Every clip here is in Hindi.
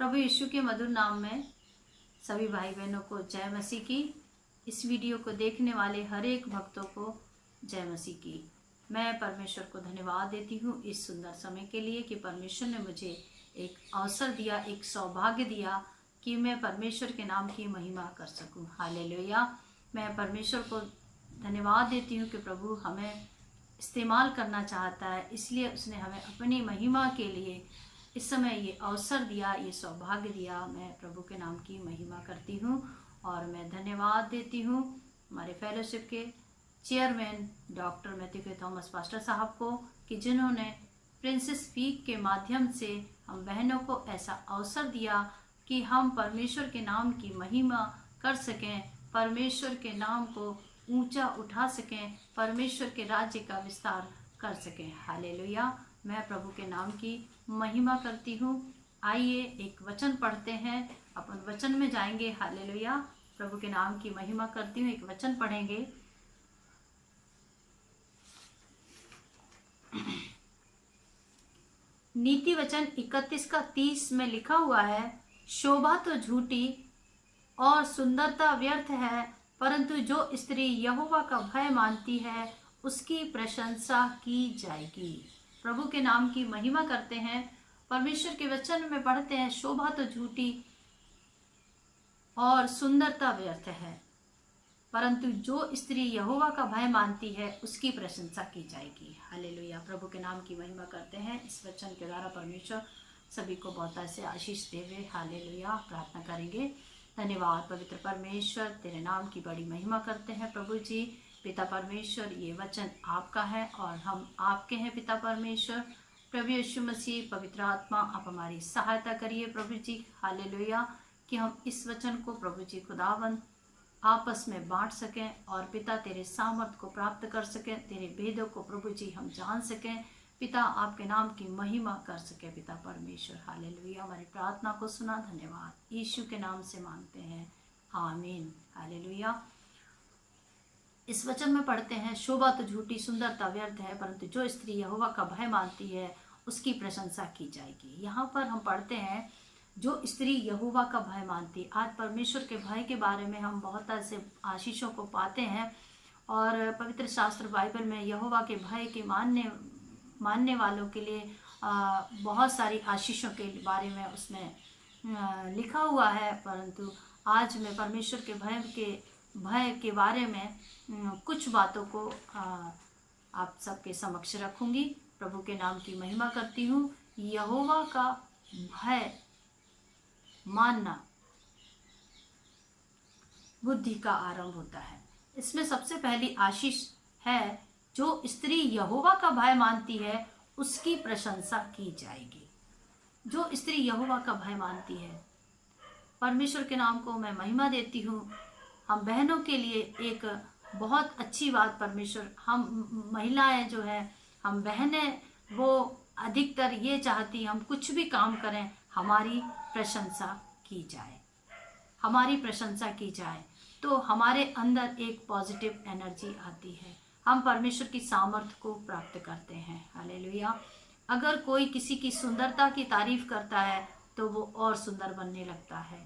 प्रभु यीशु के मधुर नाम में सभी भाई बहनों को जय मसीह की। इस वीडियो को देखने वाले हर एक भक्तों को जय मसीह की। मैं परमेश्वर को धन्यवाद देती हूँ इस सुंदर समय के लिए कि परमेश्वर ने मुझे एक अवसर दिया, एक सौभाग्य दिया कि मैं परमेश्वर के नाम की महिमा कर सकूँ। हालेलुया। मैं परमेश्वर को धन्यवाद देती हूँ कि प्रभु हमें इस्तेमाल करना चाहता है, इसलिए उसने हमें अपनी महिमा के लिए इस समय ये अवसर दिया, ये सौभाग्य दिया। मैं प्रभु के नाम की महिमा करती हूँ और मैं धन्यवाद देती हूँ हमारे फेलोशिप के chairman doctor Matthew Thomas pastor साहब को कि जिन्होंने प्रिंसेस वीक के माध्यम से हम बहनों को ऐसा अवसर दिया कि हम परमेश्वर के नाम की महिमा कर सकें, परमेश्वर के नाम को ऊंचा उठा सकें, परमेश्वर के राज्य का विस्तार कर सकें। हालेलुया। मैं प्रभु के नाम की महिमा करती हूँ। आइए एक वचन पढ़ते हैं, अपन वचन में जाएंगे। हालेलुया। प्रभु के नाम की महिमा करती हूँ। एक वचन पढ़ेंगे। नीति वचन 31 का 30 में लिखा हुआ है, शोभा तो झूठी और सुंदरता व्यर्थ है, परंतु जो स्त्री यहोवा का भय मानती है उसकी प्रशंसा की जाएगी। प्रभु के नाम की महिमा करते हैं। परमेश्वर के वचन में पढ़ते हैं, शोभा तो झूठी और सुंदरता व्यर्थ है, परंतु जो स्त्री यहोवा का भय मानती है उसकी प्रशंसा की जाएगी। हालेलुया। प्रभु के नाम की महिमा करते हैं। इस वचन के द्वारा परमेश्वर सभी को बहुत ऐसे आशीष देवे। हालेलुया। प्रार्थना करेंगे। धन्यवाद पवित्र परमेश्वर, तेरे नाम की बड़ी महिमा करते हैं प्रभु जी। पिता परमेश्वर, ये वचन आपका है और हम आपके हैं। पिता परमेश्वर, प्रभु यीशु मसीह, पवित्र आत्मा, आप हमारी सहायता करिए प्रभु जी। हालेलुया। कि हम इस वचन को प्रभु जी खुदावंद आपस में बांट सकें और पिता तेरे सामर्थ को प्राप्त कर सकें, तेरे भेदों को प्रभु जी हम जान सकें। पिता आपके नाम की महिमा कर सके पिता परमेश्वर। हालेलुया। हमारी प्रार्थना को सुना। धन्यवाद यीशु के नाम से मांगते हैं, आमीन। हालेलुया। इस वचन में पढ़ते हैं, शोभा तो झूठी सुंदरता व्यर्थ है, परंतु जो स्त्री यहोवा का भय मानती है उसकी प्रशंसा की जाएगी। यहाँ पर हम पढ़ते हैं, जो स्त्री यहोवा का भय मानती है। आज परमेश्वर के भय के बारे में हम बहुत ऐसे आशीषों को पाते हैं और पवित्र शास्त्र बाइबल में यहोवा के भय के मानने वालों के लिए बहुत सारी आशीषों के बारे में उसमें लिखा हुआ है। परंतु आज मैं परमेश्वर के भय के बारे में कुछ बातों को आप सबके समक्ष रखूंगी। प्रभु के नाम की महिमा करती हूँ। यहोवा का भय मानना बुद्धि का आरंभ होता है। इसमें सबसे पहली आशीष है, जो स्त्री यहोवा का भय मानती है उसकी प्रशंसा की जाएगी। जो स्त्री यहोवा का भय मानती है, परमेश्वर के नाम को मैं महिमा देती हूँ। हम बहनों के लिए एक बहुत अच्छी बात परमेश्वर, हम महिलाएं जो है, हम बहनें, वो अधिकतर ये चाहती हम कुछ भी काम करें हमारी प्रशंसा की जाए, हमारी प्रशंसा की जाए, तो हमारे अंदर एक पॉजिटिव एनर्जी आती है, हम परमेश्वर की सामर्थ्य को प्राप्त करते हैं। हालेलुया। अगर कोई किसी की सुंदरता की तारीफ करता है तो वो और सुंदर बनने लगता है।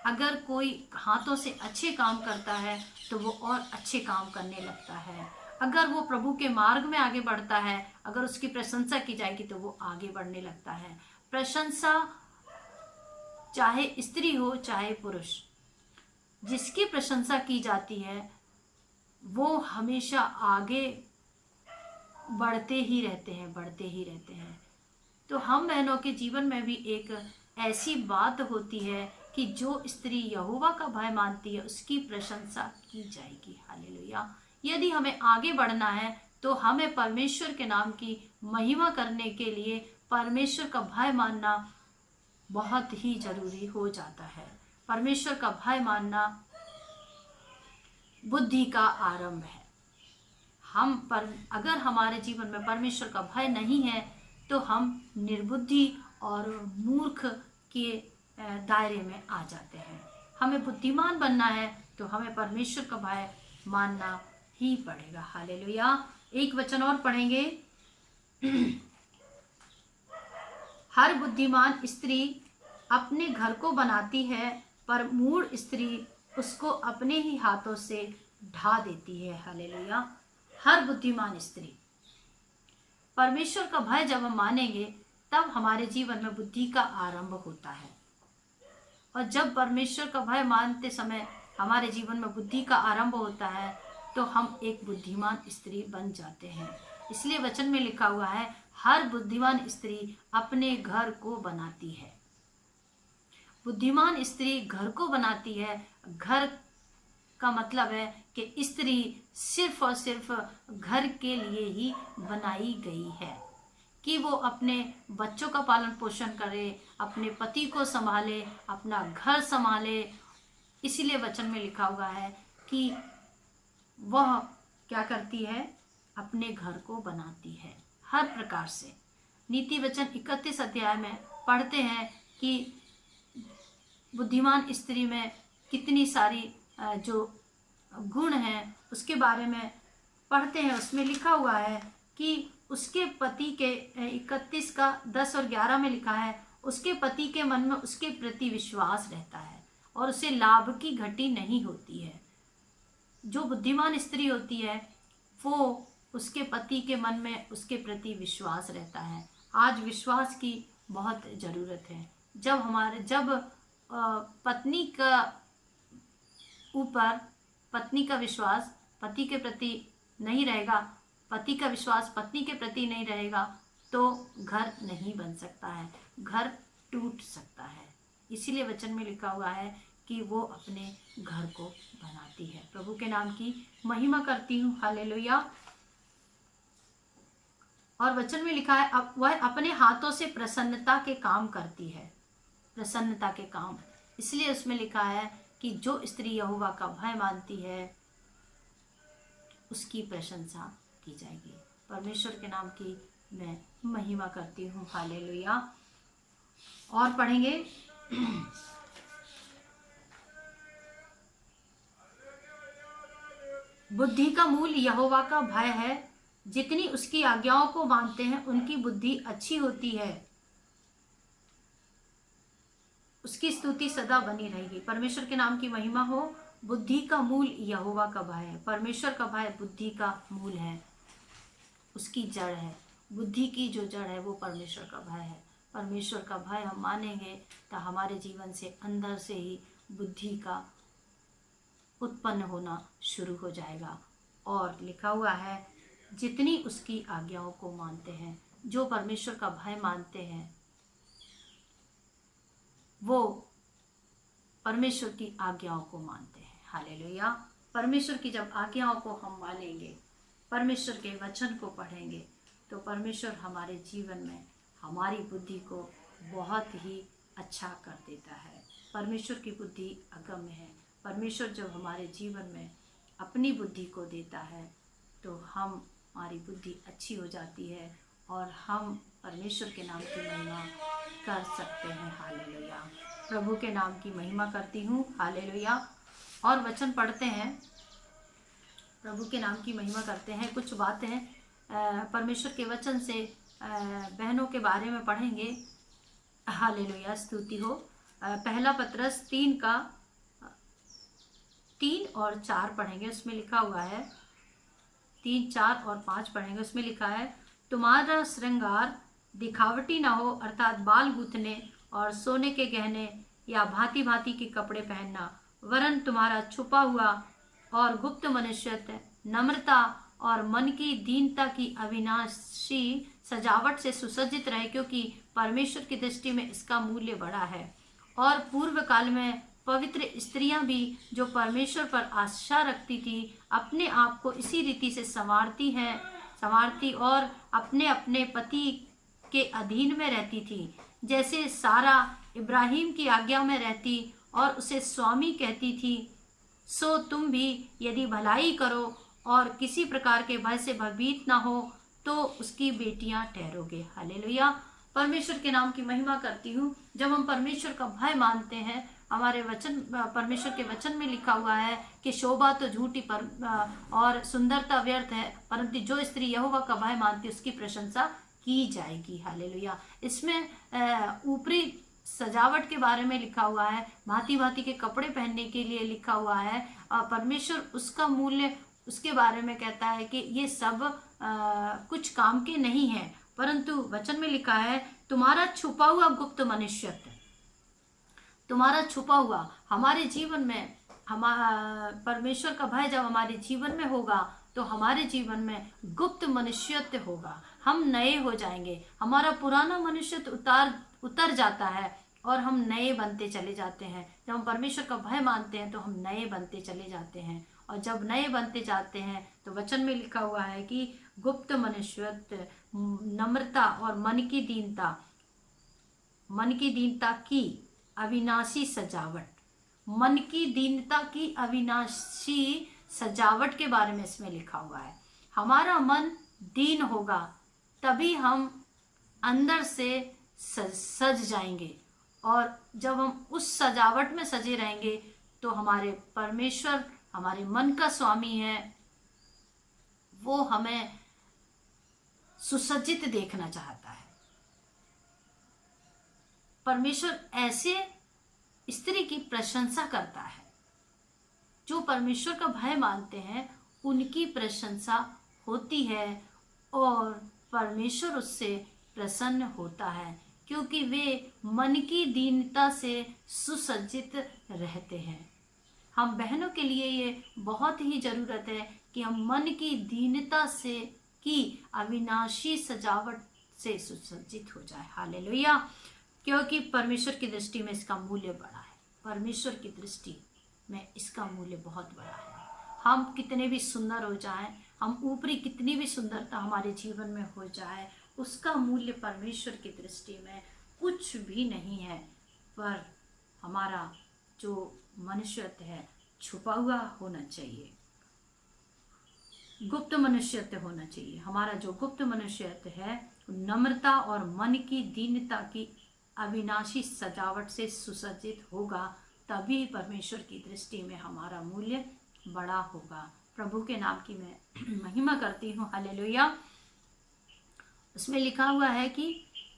अगर कोई हाथों से अच्छे काम करता है तो वो और अच्छे काम करने लगता है। अगर वो प्रभु के मार्ग में आगे बढ़ता है, अगर उसकी प्रशंसा की जाएगी तो वो आगे बढ़ने लगता है। प्रशंसा चाहे स्त्री हो चाहे पुरुष, जिसकी प्रशंसा की जाती है वो हमेशा आगे बढ़ते ही रहते हैं, बढ़ते ही रहते हैं। तो हम बहनों के जीवन में भी एक ऐसी बात होती है कि जो स्त्री यहोवा का भय मानती है उसकी प्रशंसा की जाएगी। हालेलुया। यदि हमें आगे बढ़ना है तो हमें परमेश्वर के नाम की महिमा करने के लिए परमेश्वर का भय मानना बहुत ही जरूरी हो जाता है। परमेश्वर का भय मानना बुद्धि का आरंभ है। अगर हमारे जीवन में परमेश्वर का भय नहीं है तो हम निर्बुद्धि और मूर्ख के दायरे में आ जाते हैं। हमें बुद्धिमान बनना है तो हमें परमेश्वर का भय मानना ही पड़ेगा। हालेलुया। एक वचन और पढ़ेंगे। हर बुद्धिमान स्त्री अपने घर को बनाती है, पर मूढ़ स्त्री उसको अपने ही हाथों से ढा देती है। हालेलुया। हर बुद्धिमान स्त्री, परमेश्वर का भय जब हम मानेंगे तब हमारे जीवन में बुद्धि का आरंभ होता है। और जब परमेश्वर का भय मानते समय हमारे जीवन में बुद्धि का आरंभ होता है तो हम एक बुद्धिमान स्त्री बन जाते हैं। इसलिए वचन में लिखा हुआ है, हर बुद्धिमान स्त्री अपने घर को बनाती है। बुद्धिमान स्त्री घर को बनाती है। घर का मतलब है कि स्त्री सिर्फ और सिर्फ घर के लिए ही बनाई गई है, कि वो अपने बच्चों का पालन पोषण करे, अपने पति को संभाले, अपना घर संभाले। इसीलिए वचन में लिखा हुआ है कि वह क्या करती है, अपने घर को बनाती है हर प्रकार से। नीति वचन 31 अध्याय में पढ़ते हैं कि बुद्धिमान स्त्री में कितनी सारी जो गुण हैं उसके बारे में पढ़ते हैं। उसमें लिखा हुआ है कि उसके पति के 31 का 10 और 11 में लिखा है, उसके पति के मन में उसके प्रति विश्वास रहता है और उसे लाभ की घटी नहीं होती है। जो बुद्धिमान स्त्री होती है वो उसके पति के मन में उसके प्रति विश्वास रहता है। आज विश्वास की बहुत ज़रूरत है। जब पत्नी का ऊपर पत्नी का विश्वास पति के प्रति नहीं रहेगा, पति का विश्वास पत्नी के प्रति नहीं रहेगा तो घर नहीं बन सकता है, घर टूट सकता है। इसीलिए वचन में लिखा हुआ है कि वो अपने घर को बनाती है। प्रभु के नाम की महिमा करती हूँ। हालेलुया। और वचन में लिखा है, अब वह अपने हाथों से प्रसन्नता के काम करती है, प्रसन्नता के काम। इसलिए उसमें लिखा है कि जो स्त्री यहोवा का भय मानती है उसकी प्रशंसा की जाएगी। परमेश्वर के नाम की मैं महिमा करती हूँ। हालेलुया। और पढ़ेंगे बुद्धि का मूल यहोवा का भय है। जितनी उसकी आज्ञाओं को मानते हैं उनकी बुद्धि अच्छी होती है, उसकी स्तुति सदा बनी रहेगी। परमेश्वर के नाम की महिमा हो। बुद्धि का मूल यहोवा का भय है। परमेश्वर का भय बुद्धि का मूल है, उसकी जड़ है। बुद्धि की जो जड़ है वो परमेश्वर का भय है। परमेश्वर का भय हम मानेंगे तो हमारे जीवन से अंदर से ही बुद्धि का उत्पन्न होना शुरू हो जाएगा। और लिखा हुआ है, जितनी उसकी आज्ञाओं को मानते हैं, जो परमेश्वर का भय मानते हैं वो परमेश्वर की आज्ञाओं को मानते हैं। हालेलुया। परमेश्वर की जब आज्ञाओं को हम मानेंगे, परमेश्वर के वचन को पढ़ेंगे तो परमेश्वर हमारे जीवन में हमारी बुद्धि को बहुत ही अच्छा कर देता है। परमेश्वर की बुद्धि अगम्य है। परमेश्वर जब हमारे जीवन में अपनी बुद्धि को देता है तो हमारी बुद्धि अच्छी हो जाती है और हम परमेश्वर के नाम की महिमा कर सकते हैं। हालेलुया। प्रभु के नाम की महिमा करती हूँ। हालेलुया। और वचन पढ़ते हैं, प्रभु के नाम की महिमा करते हैं। कुछ बातें परमेश्वर के वचन से बहनों के बारे में पढ़ेंगे। हालेलुया। स्तुति हो। पहला पत्रस 3 का 3 और 4 पढ़ेंगे। उसमें लिखा हुआ है, 3, 4 और 5 पढ़ेंगे। उसमें लिखा है, तुम्हारा श्रृंगार दिखावटी ना हो, अर्थात बाल गूंथने और सोने के गहने या भांति भांति के कपड़े पहनना, वरन तुम्हारा छुपा हुआ और गुप्त मनुष्यत्व नम्रता और मन की दीनता की अविनाशी सजावट से सुसज्जित रहे, क्योंकि परमेश्वर की दृष्टि में इसका मूल्य बड़ा है। और पूर्व काल में पवित्र स्त्रियां भी जो परमेश्वर पर आशा रखती थी अपने आप को इसी रीति से संवारती और अपने अपने पति के अधीन में रहती थी, जैसे सारा इब्राहिम की आज्ञा में रहती और उसे स्वामी कहती थी। सो तुम भी यदि भलाई करो और किसी प्रकार के भय से भयभीत ना हो तो उसकी बेटियां ठहरोगे। हालेलुया। परमेश्वर के नाम की महिमा करती हूँ। जब हम परमेश्वर का भय मानते हैं, हमारे वचन परमेश्वर के वचन में लिखा हुआ है कि शोभा तो झूठी और सुंदरता व्यर्थ है, परंतु जो स्त्री यहोवा का भय मानती है उसकी प्रशंसा की जाएगी। हालेलुया। इसमें ऊपरी सजावट के बारे में लिखा हुआ है, भांति भांति के कपड़े पहनने के लिए लिखा हुआ है। परमेश्वर उसका मूल्य उसके बारे में कहता है कि ये सब कुछ काम के नहीं है, परंतु वचन में लिखा है तुम्हारा छुपा हुआ गुप्त मनुष्यत्व, तुम्हारा छुपा हुआ हमारे जीवन में, परमेश्वर का भय जब हमारे जीवन में होगा तो हमारे जीवन में गुप्त मनुष्यत्व होगा, हम नए हो जाएंगे, हमारा पुराना मनुष्यत्व उतर जाता है और हम नए बनते चले जाते हैं। जब हम परमेश्वर का भय मानते हैं तो हम नए बनते चले जाते हैं, और जब नए बनते जाते हैं तो वचन में लिखा हुआ है कि गुप्त मनुष्यत्व, नम्रता और मन की दीनता की अविनाशी सजावट, मन की दीनता की अविनाशी सजावट के बारे में इसमें लिखा हुआ है। हमारा मन दीन होगा तभी हम अंदर से सज जाएंगे, और जब हम उस सजावट में सजे रहेंगे तो हमारे परमेश्वर हमारे मन का स्वामी है, वो हमें सुसज्जित देखना चाहता है। परमेश्वर ऐसे स्त्री की प्रशंसा करता है, जो परमेश्वर का भय मानते हैं उनकी प्रशंसा होती है और परमेश्वर उससे प्रसन्न होता है, क्योंकि वे मन की दीनता से सुसज्जित रहते हैं। हम बहनों के लिए ये बहुत ही ज़रूरत है कि हम मन की दीनता से की अविनाशी सजावट से सुसज्जित हो जाए। हालेलुया। क्योंकि परमेश्वर की दृष्टि में इसका मूल्य बड़ा है, परमेश्वर की दृष्टि में इसका मूल्य बहुत बड़ा है। हम कितने भी सुंदर हो जाएं, हम ऊपरी कितनी भी सुंदरता हमारे जीवन में हो जाए, उसका मूल्य परमेश्वर की दृष्टि में कुछ भी नहीं है। पर हमारा जो मनुष्यत्व है छुपा हुआ होना चाहिए, गुप्त मनुष्यत्व होना चाहिए। हमारा जो गुप्त मनुष्यत्व है नम्रता और मन की दीनता की अविनाशी सजावट से सुसज्जित होगा, तभी परमेश्वर की दृष्टि में हमारा मूल्य बड़ा होगा। प्रभु के नाम की मैं महिमा करती हूँ। हालेलुया। उसमें लिखा हुआ है कि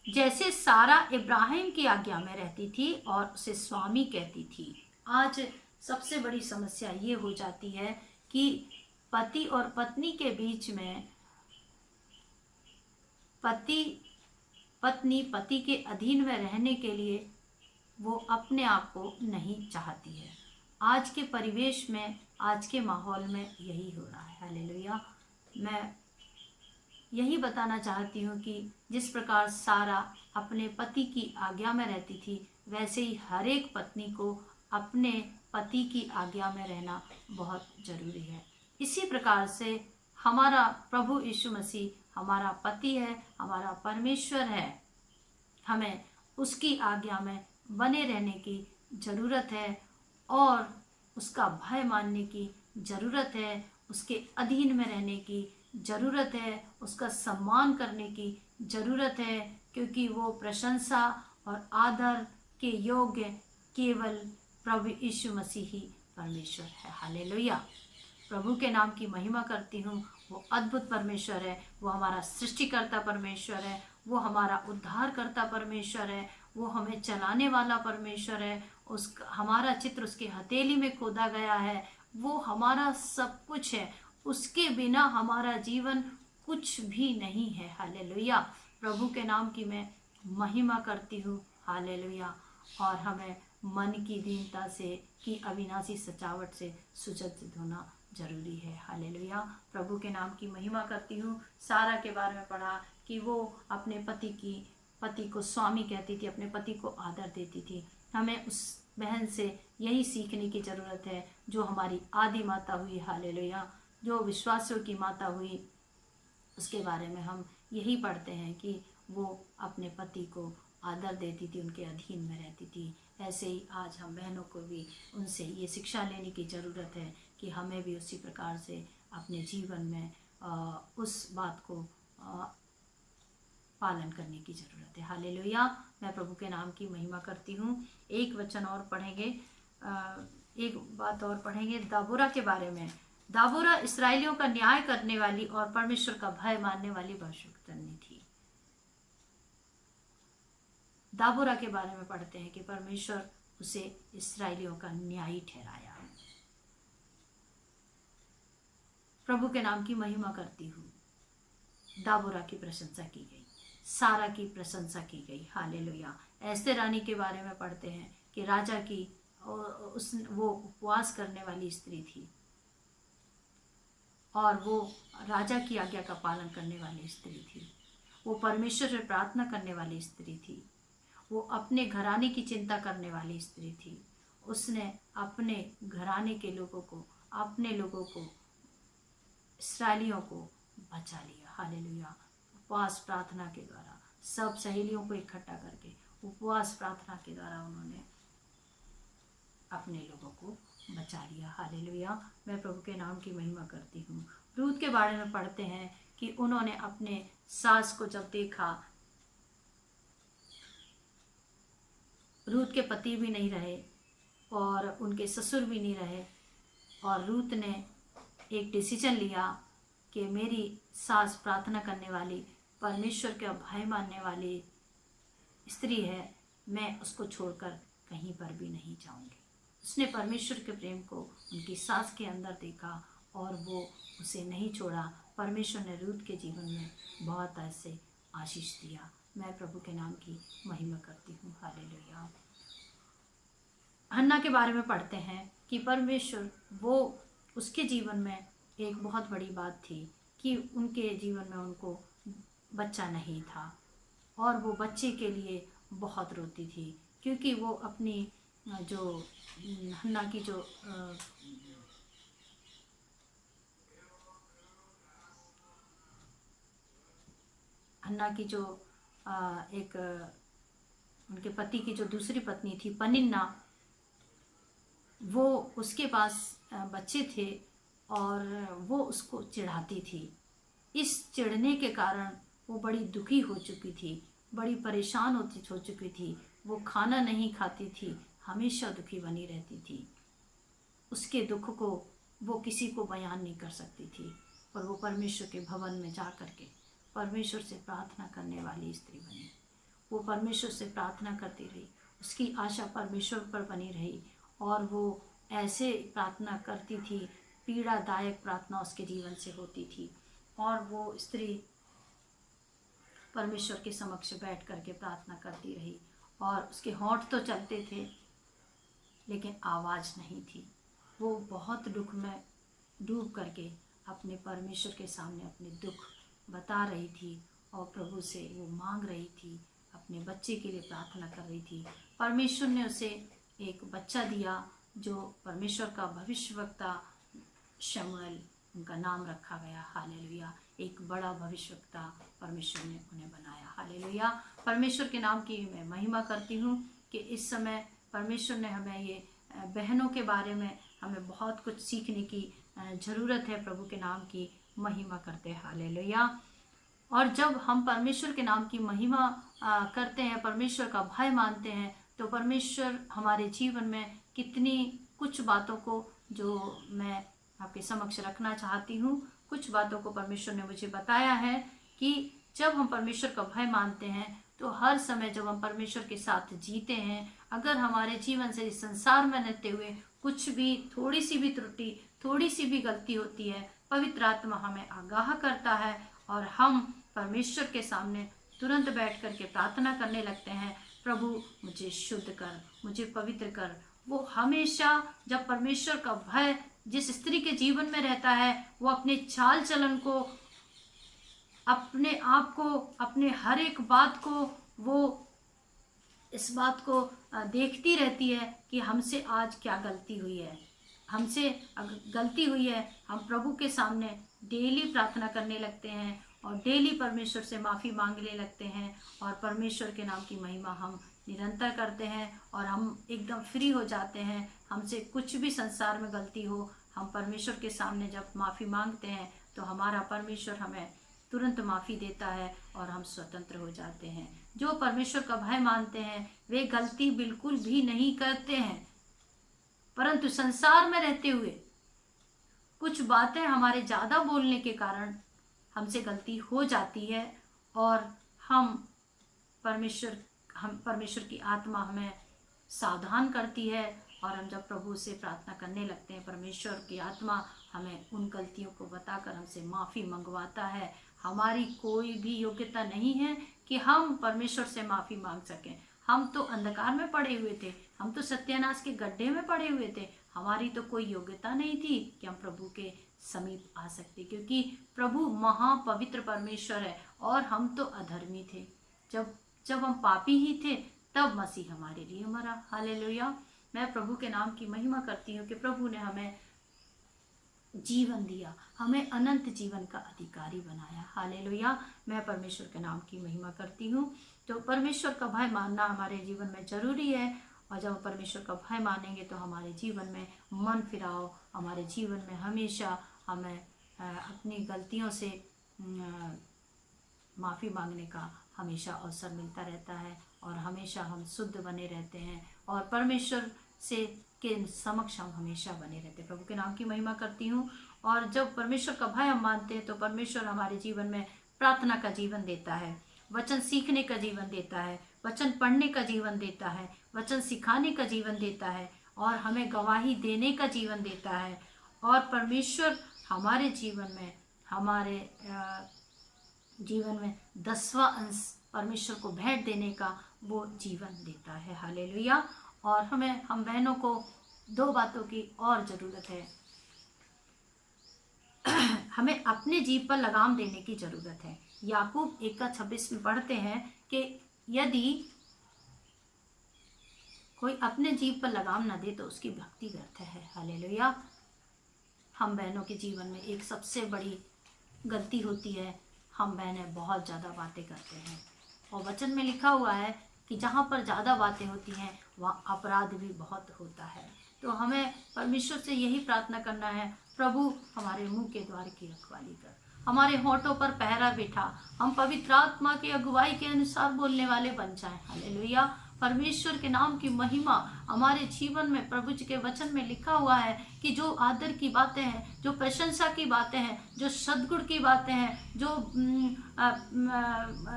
जैसे सारा इब्राहिम की आज्ञा में रहती थी और उसे स्वामी कहती थी। आज सबसे बड़ी समस्या ये हो जाती है कि पति और पत्नी के बीच में पत्नी पति के अधीन में रहने के लिए वो अपने आप को नहीं चाहती है। आज के परिवेश में, आज के माहौल में यही हो रहा है। हालेलुया। मैं यही बताना चाहती हूँ कि जिस प्रकार सारा अपने पति की आज्ञा में रहती थी, वैसे ही हर एक पत्नी को अपने पति की आज्ञा में रहना बहुत ज़रूरी है। इसी प्रकार से हमारा प्रभु यीशु मसीह हमारा पति है, हमारा परमेश्वर है। हमें उसकी आज्ञा में बने रहने की ज़रूरत है और उसका भय मानने की ज़रूरत है, उसके अधीन में रहने की ज़रूरत है, उसका सम्मान करने की ज़रूरत है, क्योंकि वो प्रशंसा और आदर के योग्य केवल प्रभु यीशु मसीह ही परमेश्वर है। हालेलुया। प्रभु के नाम की महिमा करती हूँ। वो अद्भुत परमेश्वर है, वो हमारा सृष्टिकर्ता परमेश्वर है, वो हमारा उद्धारकर्ता परमेश्वर है, वो हमें चलाने वाला परमेश्वर है। हमारा चित्र उसके हथेली में खोदा गया है, वो हमारा सब कुछ है, उसके बिना हमारा जीवन कुछ भी नहीं है। हालेलुया। प्रभु के नाम की मैं महिमा करती हूँ। हालेलुया। और हमें मन की दीनता से की अविनाशी सजावट से सुसज्जित होना जरूरी है। हालेलुया। प्रभु के नाम की महिमा करती हूँ। सारा के बारे में पढ़ा कि वो अपने पति को स्वामी कहती थी, अपने पति को आदर देती थी। हमें उस बहन से यही सीखने की ज़रूरत है जो हमारी आदि माता हुई। हालेलुया। जो विश्वासियों की माता हुई, उसके बारे में हम यही पढ़ते हैं कि वो अपने पति को आदर देती थी, उनके अधीन में रहती थी। ऐसे ही आज हम बहनों को भी उनसे ये शिक्षा लेने की ज़रूरत है कि हमें भी उसी प्रकार से अपने जीवन में उस बात को पालन करने की ज़रूरत है। हालेलुया। मैं प्रभु के नाम की महिमा करती हूँ। एक वचन और पढ़ेंगे, एक बात और पढ़ेंगे दाबोरा के बारे में। दाबोरा इस्राएलियों का न्याय करने वाली और परमेश्वर का भय मानने वाली भविष्यवक्तनी थी। दाबोरा के बारे में पढ़ते हैं कि परमेश्वर उसे इस्राएलियों का न्यायी ठहराया। प्रभु के नाम की महिमा करती हूँ। दाबोरा की प्रशंसा की गई, सारा की प्रशंसा की गई। हालेलुया। एस्तेर रानी के बारे में पढ़ते हैं कि राजा की वो उपवास करने वाली स्त्री थी और वो राजा की आज्ञा का पालन करने वाली स्त्री थी। वो परमेश्वर से प्रार्थना करने वाली स्त्री थी। वो अपने घराने की चिंता करने वाली स्त्री थी। उसने अपने घराने के लोगों को, अपने लोगों को, इस्राएलियों को बचा लिया। हालेलुया। उपवास प्रार्थना के द्वारा, सब सहेलियों को इकट्ठा करके उपवास प्रार्थना के द्वारा उन्होंने अपने लोगों को बचा लिया। हालेलुया। मैं प्रभु के नाम की महिमा करती हूँ। रूत के बारे में पढ़ते हैं कि उन्होंने अपने सास को जब देखा, रूत के पति भी नहीं रहे और उनके ससुर भी नहीं रहे, और रूत ने एक डिसीजन लिया कि मेरी सास प्रार्थना करने वाली, परमेश्वर का भय मानने वाली स्त्री है, मैं उसको छोड़कर कहीं पर भी नहीं जाऊंगी। उसने परमेश्वर के प्रेम को उनकी सास के अंदर देखा और वो उसे नहीं छोड़ा। परमेश्वर ने रूत के जीवन में बहुत ऐसे आशीष दिया। मैं प्रभु के नाम की महिमा करती हूँ। हालेलुया। हन्ना के बारे में पढ़ते हैं कि परमेश्वर, वो उसके जीवन में एक बहुत बड़ी बात थी कि उनके जीवन में उनको बच्चा नहीं था और वो बच्चे के लिए बहुत रोती थी, क्योंकि वो अपनी जो हन्ना की जो एक उनके पति की जो दूसरी पत्नी थी पनिन्ना, वो उसके पास बच्चे थे और वो उसको चिढ़ाती थी। इस चिढ़ने के कारण वो बड़ी दुखी हो चुकी थी, बड़ी परेशान हो चुकी थी। वो खाना नहीं खाती थी, हमेशा दुखी बनी रहती थी। उसके दुख को वो किसी को बयान नहीं कर सकती थी, और वो परमेश्वर के भवन में जा कर के परमेश्वर से प्रार्थना करने वाली स्त्री बनी। वो परमेश्वर से प्रार्थना करती रही, उसकी आशा परमेश्वर पर बनी रही, और वो ऐसे प्रार्थना करती थी, पीड़ादायक प्रार्थना उसके जीवन से होती थी, और वो स्त्री परमेश्वर के समक्ष बैठ करके प्रार्थना करती रही, और उसके होंठ तो चलते थे लेकिन आवाज़ नहीं थी। वो बहुत दुख में डूब करके अपने परमेश्वर के सामने अपने दुख बता रही थी और प्रभु से वो मांग रही थी, अपने बच्चे के लिए प्रार्थना कर रही थी। परमेश्वर ने उसे एक बच्चा दिया जो परमेश्वर का भविष्यवक्ता शमूएल, उनका नाम रखा गया। हालेलुया। एक बड़ा भविष्यवक्ता परमेश्वर ने उन्हें बनाया। हालेलुया। परमेश्वर के नाम की मैं महिमा करती हूँ कि इस समय परमेश्वर ने हमें ये बहनों के बारे में हमें बहुत कुछ सीखने की ज़रूरत है। प्रभु के नाम की महिमा करते हैं। हालेलुया। और जब हम परमेश्वर के नाम की महिमा करते हैं, परमेश्वर का भय मानते हैं, तो परमेश्वर हमारे जीवन में कितनी कुछ बातों को जो मैं आपके समक्ष रखना चाहती हूँ। कुछ बातों को परमेश्वर ने मुझे बताया है कि जब हम परमेश्वर का भय मानते हैं तो हर समय जब हम परमेश्वर के साथ जीते हैं, अगर हमारे जीवन से इस संसार में रहते हुए कुछ भी, थोड़ी सी भी त्रुटि, थोड़ी सी भी गलती होती है, पवित्र आत्मा हमें आगाह करता है और हम परमेश्वर के सामने तुरंत बैठ करके प्रार्थना करने लगते हैं, प्रभु मुझे शुद्ध कर, मुझे पवित्र कर। वो हमेशा, जब परमेश्वर का भय जिस स्त्री के जीवन में रहता है, वो अपने चाल चलन को, अपने आप को, अपने हर एक बात को, वो इस बात को देखती रहती है कि हमसे आज क्या गलती हुई है। हमसे अगर गलती हुई है, हम प्रभु के सामने डेली प्रार्थना करने लगते हैं और डेली परमेश्वर से माफ़ी मांगने लगते हैं, और परमेश्वर के नाम की महिमा हम निरंतर करते हैं और हम एकदम फ्री हो जाते हैं। हमसे कुछ भी संसार में गलती हो, हम परमेश्वर के सामने जब माफ़ी मांगते हैं तो हमारा परमेश्वर हमें तुरंत माफ़ी देता है और हम स्वतंत्र हो जाते हैं। जो परमेश्वर का भय मानते हैं वे गलती बिल्कुल भी नहीं करते हैं, परंतु संसार में रहते हुए कुछ बातें हमारे ज़्यादा बोलने के कारण हमसे गलती हो जाती है और हम परमेश्वर हम परमेश्वर की आत्मा हमें सावधान करती है, और हम जब प्रभु से प्रार्थना करने लगते हैं, परमेश्वर की आत्मा हमें उन गलतियों को बताकर हमसे माफ़ी मंगवाता है। हमारी कोई भी योग्यता नहीं है कि हम परमेश्वर से माफ़ी मांग सकें। हम तो अंधकार में पड़े हुए थे, हम तो सत्यानाश के गड्ढे में पड़े हुए थे। हमारी तो कोई योग्यता नहीं थी कि हम प्रभु के समीप आ सकते, क्योंकि प्रभु महापवित्र परमेश्वर है और हम तो अधर्मी थे। जब हम पापी ही थे तब मसीह हमारे लिए मरा। हालेलुया। मैं प्रभु के नाम की महिमा करती हूँ कि प्रभु ने हमें जीवन दिया, हमें अनंत जीवन का अधिकारी बनाया। हालेलुया। मैं परमेश्वर के नाम की महिमा करती हूँ। तो परमेश्वर का भय मानना हमारे जीवन में जरूरी है, और जब हम परमेश्वर का भय मानेंगे तो हमारे जीवन में मन फिराव, हमारे जीवन में हमेशा हमें अपनी गलतियों से माफ़ी मांगने का हमेशा अवसर मिलता रहता है, और हमेशा हम शुद्ध बने रहते हैं, और परमेश्वर से के समक्ष हम हमेशा बने रहते हैं। प्रभु के नाम की महिमा करती हूँ। और जब परमेश्वर का भय हम मानते हैं तो परमेश्वर हमारे जीवन में प्रार्थना का जीवन देता है, वचन सीखने का जीवन देता है, वचन पढ़ने का जीवन देता है, वचन सिखाने का जीवन देता है, और हमें गवाही देने का जीवन देता है। और परमेश्वर हमारे जीवन में 10वां अंश परमेश्वर को भेंट देने का वो जीवन देता है। हालेलुया। और हम बहनों को 2 बातों की और ज़रूरत है। हमें अपने जीभ पर लगाम देने की ज़रूरत है। याकूब 1:26 में पढ़ते हैं कि यदि कोई अपने जीभ पर लगाम न दे तो उसकी भक्ति व्यर्थ है। हालेलुया। हम बहनों के जीवन में एक सबसे बड़ी गलती होती है, हम बहनें बहुत ज़्यादा बातें करते हैं, और वचन में लिखा हुआ है कि जहाँ पर ज़्यादा बातें होती हैं वहाँ अपराध भी बहुत होता है। तो हमें परमेश्वर से यही प्रार्थना करना है, प्रभु हमारे मुंह के द्वार की रखवाली कर, हमारे होठों पर पहरा बिठा, हम पवित्र आत्मा की अगुवाई के अनुसार बोलने वाले बन जाएं। हालेलुया। परमेश्वर के नाम की महिमा हमारे जीवन में, प्रभु जी के वचन में लिखा हुआ है कि जो आदर की बातें हैं, जो प्रशंसा की बातें हैं, जो सद्गुण की बातें हैं, जो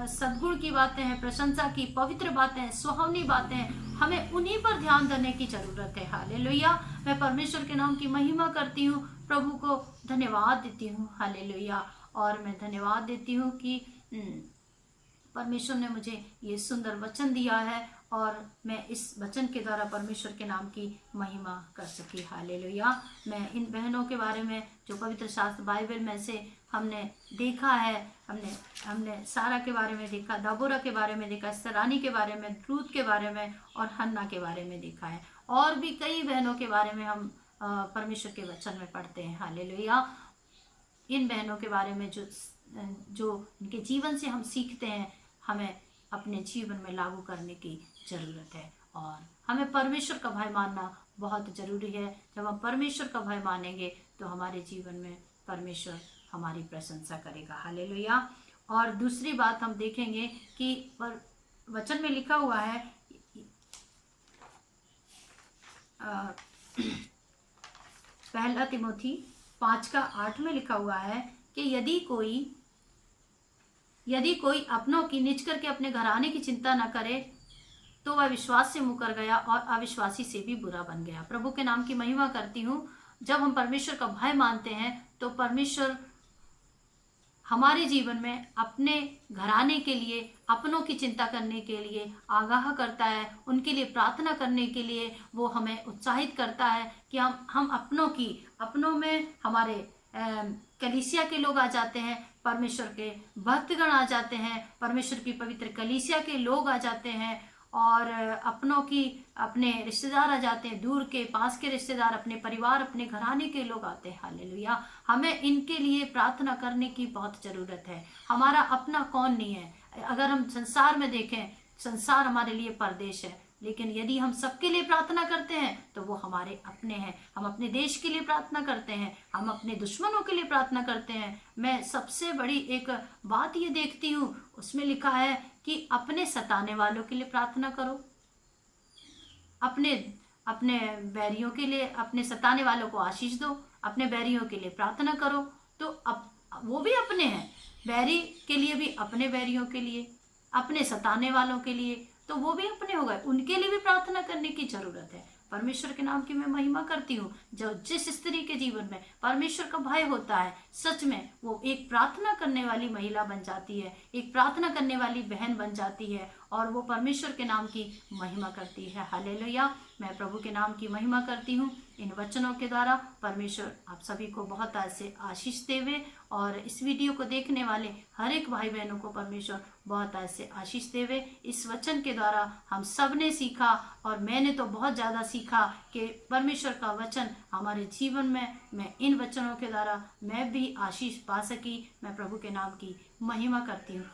सद्गुण की बातें हैं, प्रशंसा की पवित्र बातें हैं, सुहावनी बातें हैं, हमें उन्हीं पर ध्यान देने की जरूरत है। हालेलुया। मैं परमेश्वर के नाम की महिमा करती हूँ, प्रभु को धन्यवाद देती हूँ। हालेलुया। और मैं धन्यवाद देती हूँ कि परमेश्वर ने मुझे ये सुंदर वचन दिया है, और मैं इस वचन के द्वारा परमेश्वर के नाम की महिमा कर सकी। हालेलुया। मैं इन बहनों के बारे में जो पवित्र शास्त्र बाइबल में से हमने देखा है, हमने सारा के बारे में देखा, दबोरा के बारे में देखा, सरानी के बारे में, रूत के बारे में और हन्ना के बारे में देखा है, और भी कई बहनों के बारे में हम परमेश्वर के वचन में पढ़ते हैं। हालेलुया। इन बहनों के बारे में जो इनके जीवन से हम सीखते हैं, हमें अपने जीवन में लागू करने की ज़रूरत है, और हमें परमेश्वर का भय मानना बहुत ज़रूरी है। जब हम परमेश्वर का भय मानेंगे तो हमारे जीवन में परमेश्वर हमारी प्रशंसा करेगा। हालेलुया। और दूसरी बात हम देखेंगे कि वचन में लिखा हुआ है, पहला तिमोथी 5:8 में लिखा हुआ है कि यदि कोई अपनों की निज करके अपने घराने की चिंता न करे तो वह विश्वास से मुकर गया और अविश्वासी से भी बुरा बन गया। प्रभु के नाम की महिमा करती हूँ। जब हम परमेश्वर का भय मानते हैं तो परमेश्वर हमारे जीवन में अपने घराने के लिए, अपनों की चिंता करने के लिए आगाह करता है, उनके लिए प्रार्थना करने के लिए वो हमें उत्साहित करता है कि हम अपनों में हमारे कलीसिया के लोग आ जाते हैं, परमेश्वर के भक्तगण आ जाते हैं, परमेश्वर की पवित्र कलीसिया के लोग आ जाते हैं, और अपने रिश्तेदार आ जाते हैं, दूर के पास के रिश्तेदार, अपने परिवार, अपने घराने के लोग आते हैं। हालेलुया। हमें इनके लिए प्रार्थना करने की बहुत ज़रूरत है। हमारा अपना कौन नहीं है। अगर हम संसार में देखें, संसार हमारे लिए परदेश है, लेकिन यदि हम सबके लिए प्रार्थना करते हैं तो वो हमारे अपने हैं। हम अपने देश के लिए प्रार्थना करते हैं, हम अपने दुश्मनों के लिए प्रार्थना करते हैं। मैं सबसे बड़ी एक बात ये देखती हूँ, उसमें लिखा है कि अपने सताने वालों के लिए प्रार्थना करो, अपने बैरियों के लिए, अपने सताने वालों को आशीष दो, अपने बैरियों के लिए प्रार्थना करो। तो अब वो भी अपने हैं, बैरी के लिए भी, अपने बैरियों के लिए, अपने सताने वालों के लिए, तो वो भी अपने हो गए, उनके लिए भी प्रार्थना करने की जरूरत है। परमेश्वर के नाम की मैं महिमा करती हूँ। जो जिस स्त्री के जीवन में परमेश्वर का भय होता है, सच में वो एक प्रार्थना करने वाली महिला बन जाती है, एक प्रार्थना करने वाली बहन बन जाती है, और वो परमेश्वर के नाम की महिमा करती है। हालेलुया। मैं प्रभु के नाम की महिमा करती हूँ। इन वचनों के द्वारा परमेश्वर आप सभी को बहुत ऐसे आशीष देवे, और इस वीडियो को देखने वाले हर एक भाई बहनों को परमेश्वर बहुत ऐसे आशीष देवे। इस वचन के द्वारा हम सब ने सीखा, और मैंने तो बहुत ज़्यादा सीखा कि परमेश्वर का वचन हमारे जीवन में, मैं इन वचनों के द्वारा मैं भी आशीष पा सकी। मैं प्रभु के नाम की महिमा करती हूँ।